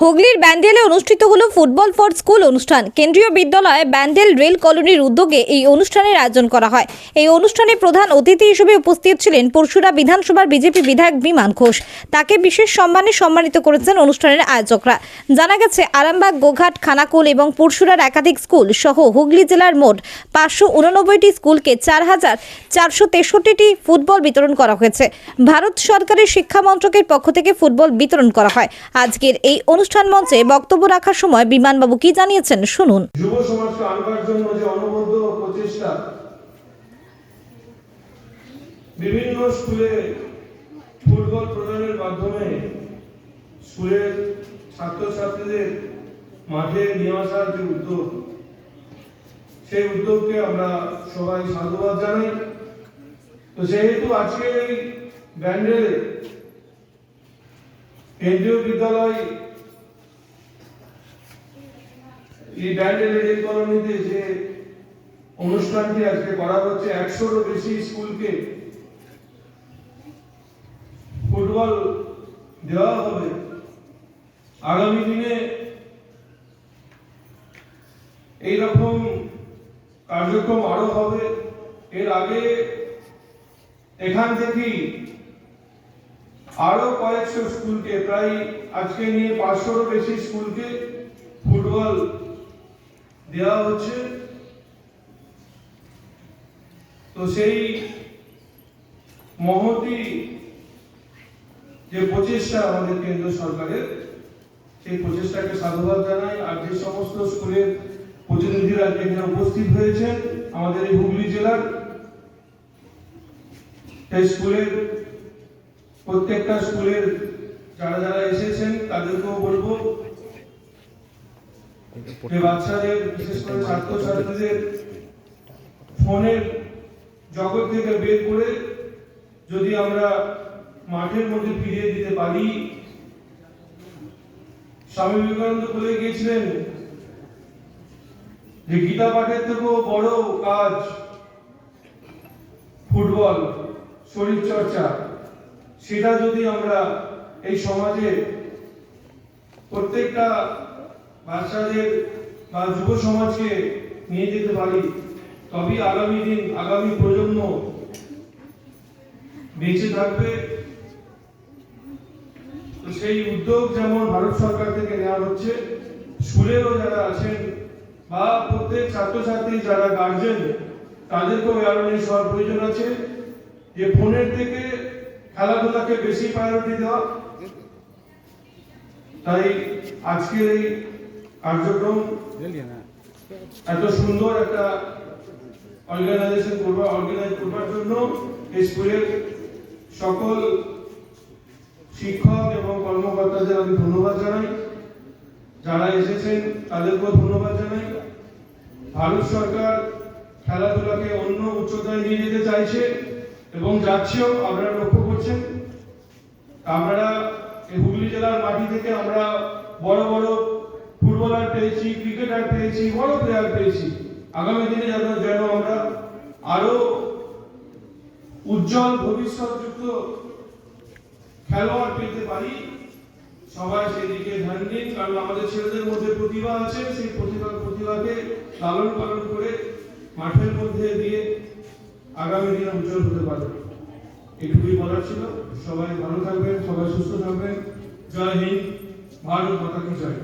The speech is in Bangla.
হুগলির ব্যান্ডেলে অনুষ্ঠিত হলো ফুটবল ফর স্কুল অনুষ্ঠান। কেন্দ্রীয় বিদ্যালয় ব্যান্ডেল রেল কলোনির উদ্যোগে এই অনুষ্ঠানের আয়োজন করা হয়। এই অনুষ্ঠানে প্রধান অতিথি হিসেবে উপস্থিত ছিলেন পরশুরা বিধানসভার বিজেপি বিধায়ক বিমান ঘোষ। তাকে বিশেষ সম্মানে সম্মানিত করেছেন অনুষ্ঠানের আয়োজকরা। জানা গেছে, আরামবাগ, গোঘাট, খানাকুল এবং পরশুরার একাধিক স্কুল সহ হুগলি জেলার মোট 589টি স্কুলকে 4,463টি ফুটবল বিতরণ করা হয়েছে। ভারত সরকারের শিক্ষা মন্ত্রকের পক্ষ থেকে ফুটবল বিতরণ করা হয়। আজকের এই অনুষ্ঠান মঞ্চে বক্তব্য রাখার সময় বিমানবাবু কি জানিয়েছেন শুনুন। যুব সমাজকে আনবার জন্য যে অনবদ্য প্রচেষ্টা, বিভিন্ন স্কুলে ফুটবল প্রদানের মাধ্যমে স্কুলের ছাত্রছাত্রীদের মাঠে নিয়ে আসার যে উদ্যোগ, সেই উদ্যোগকে আমরা সবাই সাধুবাদ জানাই। তো যেহেতু আজকের এই ব্যান্ডেলে কেন্দ্রীয় বিদ্যালয় এই ব্যান্ডেল রেল কলোনিতে যে অনুষ্ঠানটি আজকে করা হচ্ছে, 100-রও বেশি স্কুলকে ফুটবল দেওয়া হবে। আগামী দিনে এইরকম কার্যক্রম আরো হবে। এর আগে এখান থেকেই আরো কয়েকশো স্কুলকে, প্রায় আজকে নিয়ে 500-রও বেশি স্কুলকে ফুটবল দেওয়া হচ্ছে। তো সেই মহতি যে প্রচেষ্টা আমাদের কেন্দ্র সরকারের, সেই প্রচেষ্টাকে সাধুবাদ জানাই। আর যে সমস্ত স্কুলের প্রতিনিধিরা এখানে উপস্থিত হয়েছেন আমাদের এই হুগলি জেলার, সেই স্কুলের প্রত্যেকটা স্কুলের যারা যারা এসেছেন তাদেরকেও বলবো যে বাচ্চাদের, বিশেষ করে ছাত্রছাত্রীদের ফোনের জগৎ থেকে বের করে যদি আমরা মাঠের মধ্যে ফিরিয়ে দিতে পারি। স্বামী বিবেকানন্দ বলে গিয়েছিলেন যে গীতা পাঠের থেকেও বড় কাজ ফুটবল, শরীর চর্চা। সেটা যদি আমরা এই সমাজে প্রত্যেকটা বাচ্চাদের বা যুব সমাজকে নিয়ে যেতে পারি, তবেই আগামী দিন, আগামী প্রজন্ম বেঁচে থাকবে। তো সেই উদ্যোগ যেমন ভারত সরকার থেকে নেওয়া হচ্ছে, স্কুলেরও যারা আছেন বা প্রত্যেক ছাত্রছাত্রী যারা গার্জেন, তাদেরকেও অ্যাওয়ারনেস হওয়ার প্রয়োজন আছে যে ফোনের থেকে খেলাধুলাকে বেশি প্রায়োরিটি দেওয়া। তাই আজকের এই কার্যক্রম এত সুন্দর একটা অর্গানাইজ করবার জন্য এই স্কুলের সকল শিক্ষক এবং কর্মকর্তাদের আমি ধন্যবাদ জানাই। যারা এসেছেন তাদেরকেও ধন্যবাদ জানাই। ভারত সরকার খেলাধুলাকে অন্য উচ্চতায় নিয়ে যেতে চাইছে এবং যাচ্ছেও, আপনারা লক্ষ্য করছেন। আমরা এই হুগলি জেলার মাটি থেকে আমরা বড় বড় ফুটবলার পেয়েছি, ক্রিকেটার পেয়েছি, বড় প্লেয়ার পেয়েছি। আগামী দিনে যেন আমরা আরো উজ্জ্বল ভবিষ্যৎযুক্ত খেলোয়াড় পেতে পারি। সবাই সেদিকে ধ্যান দিন, কারণ আমাদের ছেলেদের মধ্যে প্রতিভা আছে। সেই প্রতিভাকে লালন পালন করে মাঠের মধ্যে দিয়ে আগামী দিনে উজ্জ্বল হতে পারবে। এটুকুই বলার ছিল। সবাই ভালো থাকবেন, সবাই সুস্থ থাকবেন। জয় হিন্দ, ভারত মাতা কি জয়।